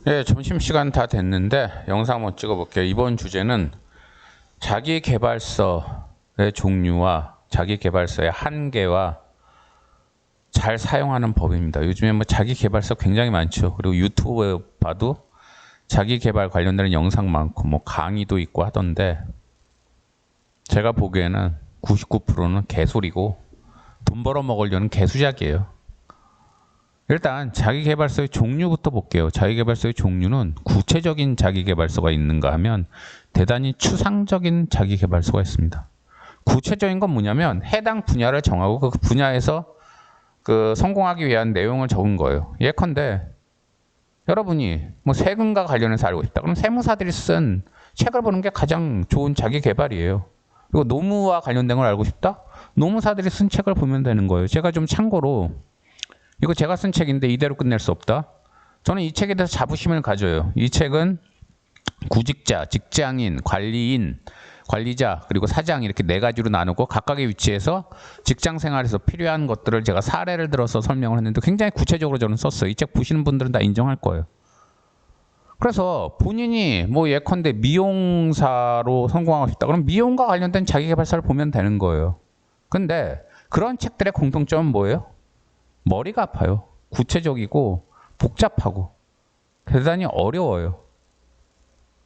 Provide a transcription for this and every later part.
예, 점심시간 다 됐는데 영상 한번 찍어볼게요. 이번 주제는 자기계발서의 종류와 자기계발서의 한계와 잘 사용하는 법입니다. 요즘에 뭐 자기계발서 굉장히 많죠. 그리고 유튜브에 봐도 자기계발 관련된 영상 많고 뭐 강의도 있고 하던데 제가 보기에는 99%는 개소리고 돈 벌어먹으려는 개수작이에요. 일단 자기계발서의 종류부터 볼게요. 자기계발서의 종류는 구체적인 자기계발서가 있는가 하면 대단히 추상적인 자기계발서가 있습니다. 구체적인 건 뭐냐면 해당 분야를 정하고 그 분야에서 성공하기 위한 내용을 적은 거예요. 예컨대 여러분이 뭐 세금과 관련해서 알고 싶다. 그럼 세무사들이 쓴 책을 보는 게 가장 좋은 자기계발이에요. 그리고 노무와 관련된 걸 알고 싶다? 노무사들이 쓴 책을 보면 되는 거예요. 제가 좀 참고로 이거 제가 쓴 책인데 이대로 끝낼 수 없다. 저는 이 책에 대해서 자부심을 가져요. 이 책은 구직자, 직장인, 관리인, 관리자, 그리고 사장 이렇게 네 가지로 나누고 각각의 위치에서 직장 생활에서 필요한 것들을 제가 사례를 들어서 설명을 했는데 굉장히 구체적으로 저는 썼어요. 이 책 보시는 분들은 다 인정할 거예요. 그래서 본인이 뭐 예컨대 미용사로 성공하고 싶다. 그럼 미용과 관련된 자기계발서를 보면 되는 거예요. 근데 그런 책들의 공통점은 뭐예요? 머리가 아파요. 구체적이고 복잡하고 대단히 어려워요.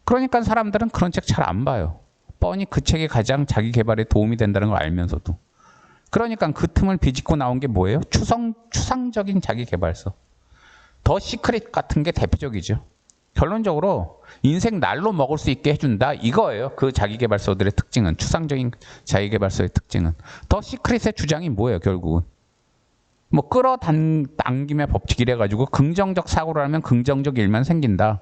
그러니까 사람들은 그런 책 잘 안 봐요. 뻔히 그 책이 가장 자기 개발에 도움이 된다는 걸 알면서도. 그러니까 그 틈을 비집고 나온 게 뭐예요? 추상적인 자기 개발서. 더 시크릿 같은 게 대표적이죠. 결론적으로 인생 날로 먹을 수 있게 해준다 이거예요. 그 자기 개발서들의 특징은, 추상적인 자기 개발서의 특징은. 더 시크릿의 주장이 뭐예요? 결국은 뭐 끌어당김의 법칙이래 가지고 긍정적 사고를 하면 긍정적 일만 생긴다.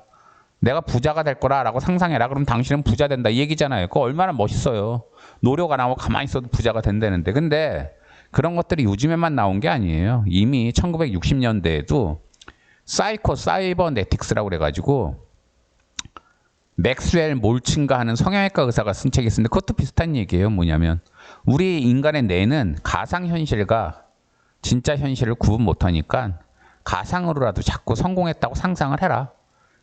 내가 부자가 될 거라라고 상상해라. 그럼 당신은 부자 된다 이 얘기잖아요. 그거 얼마나 멋있어요. 노력 안 하고 가만히 있어도 부자가 된다는데. 근데 그런 것들이 요즘에만 나온 게 아니에요. 이미 1960년대에도 사이버네틱스라고 그래가지고 맥스웰 몰친가 하는 성형외과 의사가 쓴 책이 있는데 그것도 비슷한 얘기예요. 뭐냐면 우리 인간의 뇌는 가상현실과 진짜 현실을 구분 못하니까 가상으로라도 자꾸 성공했다고 상상을 해라.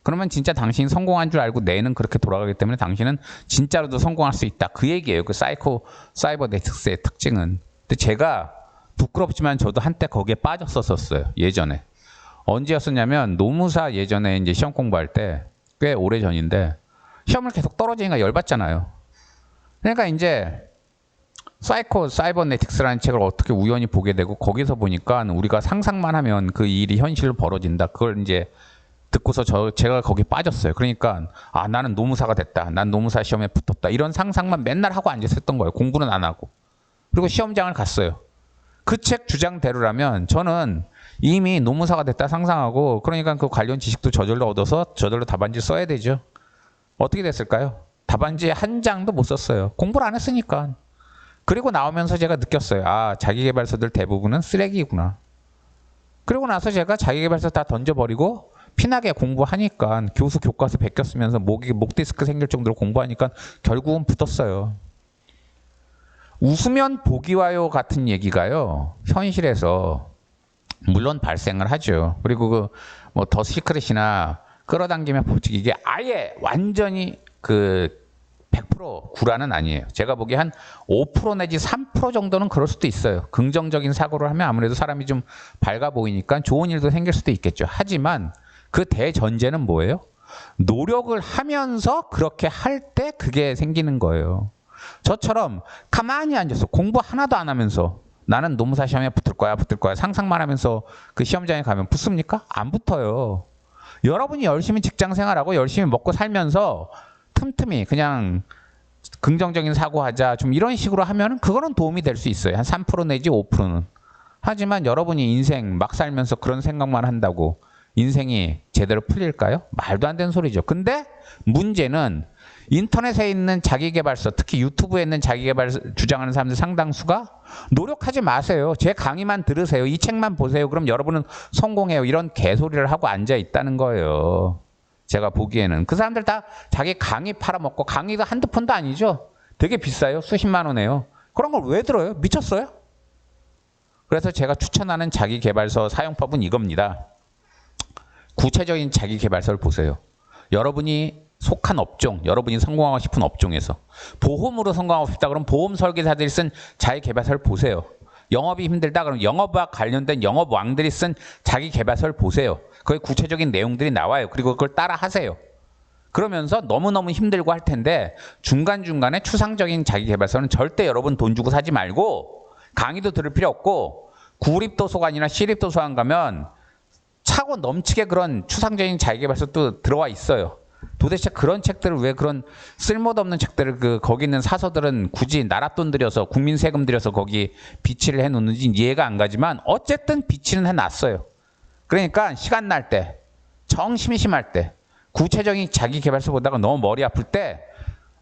그러면 진짜 당신이 성공한 줄 알고 뇌는 그렇게 돌아가기 때문에 당신은 진짜로도 성공할 수 있다. 그 얘기예요. 그 사이버네틱스의 특징은. 근데 제가 부끄럽지만 저도 한때 거기에 빠졌었어요. 예전에. 언제였었냐면 노무사 예전에 이제 시험 공부할 때 꽤 오래 전인데 시험을 계속 떨어지니까 열받잖아요. 그러니까 이제 사이버네틱스라는 책을 어떻게 우연히 보게 되고 거기서 보니까 우리가 상상만 하면 그 일이 현실로 벌어진다. 그걸 이제 듣고서 제가 거기 빠졌어요. 그러니까 나는 노무사가 됐다. 난 노무사 시험에 붙었다. 이런 상상만 맨날 하고 앉아있었던 거예요. 공부는 안 하고. 그리고 시험장을 갔어요. 그 책 주장대로라면 저는 이미 노무사가 됐다 상상하고 그러니까 그 관련 지식도 저절로 얻어서 저절로 답안지 써야 되죠. 어떻게 됐을까요? 답안지 한 장도 못 썼어요. 공부를 안 했으니까. 그리고 나오면서 제가 느꼈어요. 자기계발서들 대부분은 쓰레기구나. 그리고 나서 제가 자기계발서 다 던져버리고 피나게 공부하니까 교수 교과서 베껴 쓰면서 목 디스크 생길 정도로 공부하니까 결국은 붙었어요. 웃으면 복이 와요 같은 얘기가요. 현실에서 물론 발생을 하죠. 그리고 뭐 더 시크릿이나 끌어당김의 법칙 이게 아예 완전히 100% 구라는 아니에요. 제가 보기에 한 5% 내지 3% 정도는 그럴 수도 있어요. 긍정적인 사고를 하면 아무래도 사람이 좀 밝아 보이니까 좋은 일도 생길 수도 있겠죠. 하지만 그 대전제는 뭐예요? 노력을 하면서 그렇게 할 때 그게 생기는 거예요. 저처럼 가만히 앉아서 공부 하나도 안 하면서 나는 노무사 시험에 붙을 거야 상상만 하면서 그 시험장에 가면 붙습니까? 안 붙어요. 여러분이 열심히 직장 생활하고 열심히 먹고 살면서 틈틈이 그냥 긍정적인 사고하자 좀 이런 식으로 하면 그거는 도움이 될 수 있어요. 한 3% 내지 5%는. 하지만 여러분이 인생 막 살면서 그런 생각만 한다고 인생이 제대로 풀릴까요? 말도 안 되는 소리죠. 근데 문제는 인터넷에 있는 자기계발서, 특히 유튜브에 있는 자기계발 주장하는 사람들 상당수가 노력하지 마세요. 제 강의만 들으세요. 이 책만 보세요. 그럼 여러분은 성공해요. 이런 개소리를 하고 앉아 있다는 거예요. 제가 보기에는. 그 사람들 다 자기 강의 팔아먹고 강의가 한두 푼도 아니죠. 되게 비싸요. 수십만 원에요. 그런 걸 왜 들어요? 미쳤어요? 그래서 제가 추천하는 자기계발서 사용법은 이겁니다. 구체적인 자기 개발서를 보세요. 여러분이 속한 업종, 여러분이 성공하고 싶은 업종에서 보험으로 성공하고 싶다 그러면 보험 설계사들이 쓴 자기 개발서를 보세요. 영업이 힘들다 그러면 영업과 관련된 영업왕들이 쓴 자기 개발서를 보세요. 거기 구체적인 내용들이 나와요. 그리고 그걸 따라 하세요. 그러면서 너무너무 힘들고 할 텐데 중간중간에 추상적인 자기 개발서는 절대 여러분 돈 주고 사지 말고 강의도 들을 필요 없고 구립도서관이나 시립도서관 가면 차고 넘치게 그런 추상적인 자기 개발서 또 들어와 있어요. 도대체 그런 책들을 왜 그런 쓸모도 없는 책들을 거기 있는 사서들은 굳이 나랏돈 들여서 국민 세금 들여서 거기 비치를 해놓는지 이해가 안 가지만 어쨌든 비치는 해놨어요. 그러니까 시간 날 때, 정 심심할 때, 구체적인 자기 개발서 보다가 너무 머리 아플 때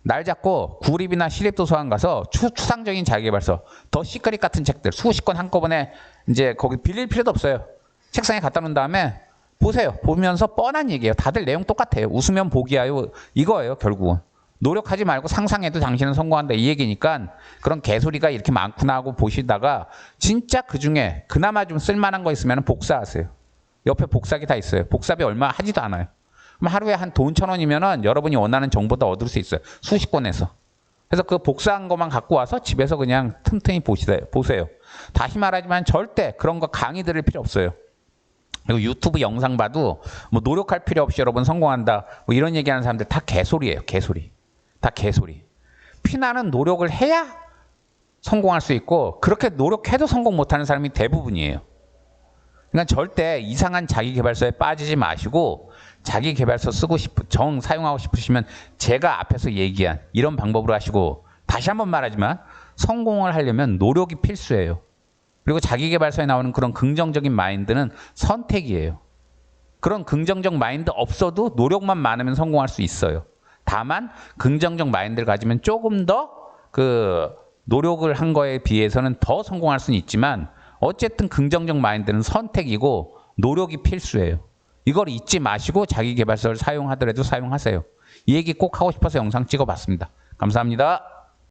날 잡고 구립이나 시립도서관 가서 추상적인 자기 개발서, 더 시크릿 같은 책들 수십 권 한꺼번에 이제 거기 빌릴 필요도 없어요. 책상에 갖다 놓은 다음에 보세요. 보면서 뻔한 얘기예요. 다들 내용 똑같아요. 웃으면 복이야요. 이거예요, 결국은. 노력하지 말고 상상해도 당신은 성공한다. 이 얘기니까 그런 개소리가 이렇게 많구나 하고 보시다가 진짜 그중에 그나마 좀 쓸만한 거 있으면 복사하세요. 옆에 복사기 다 있어요. 복사비 얼마 하지도 않아요. 그럼 하루에 한 돈 1,000원이면은 여러분이 원하는 정보도 얻을 수 있어요. 수십 권에서. 그래서 그 복사한 것만 갖고 와서 집에서 그냥 틈틈이 보세요. 다시 말하지만 절대 그런 거 강의 들을 필요 없어요. 그리고 유튜브 영상 봐도 뭐 노력할 필요 없이 여러분 성공한다 뭐 이런 얘기하는 사람들 다 개소리예요. 개소리. 다 개소리. 피나는 노력을 해야 성공할 수 있고 그렇게 노력해도 성공 못하는 사람이 대부분이에요. 그러니까 절대 이상한 자기 개발서에 빠지지 마시고 자기 개발서 사용하고 싶으시면 제가 앞에서 얘기한 이런 방법으로 하시고 다시 한번 말하지만 성공을 하려면 노력이 필수예요. 그리고 자기계발서에 나오는 그런 긍정적인 마인드는 선택이에요. 그런 긍정적 마인드 없어도 노력만 많으면 성공할 수 있어요. 다만 긍정적 마인드를 가지면 조금 더 노력을 한 거에 비해서는 더 성공할 수는 있지만 어쨌든 긍정적 마인드는 선택이고 노력이 필수예요. 이걸 잊지 마시고 자기계발서를 사용하더라도 사용하세요. 이 얘기 꼭 하고 싶어서 영상 찍어봤습니다. 감사합니다.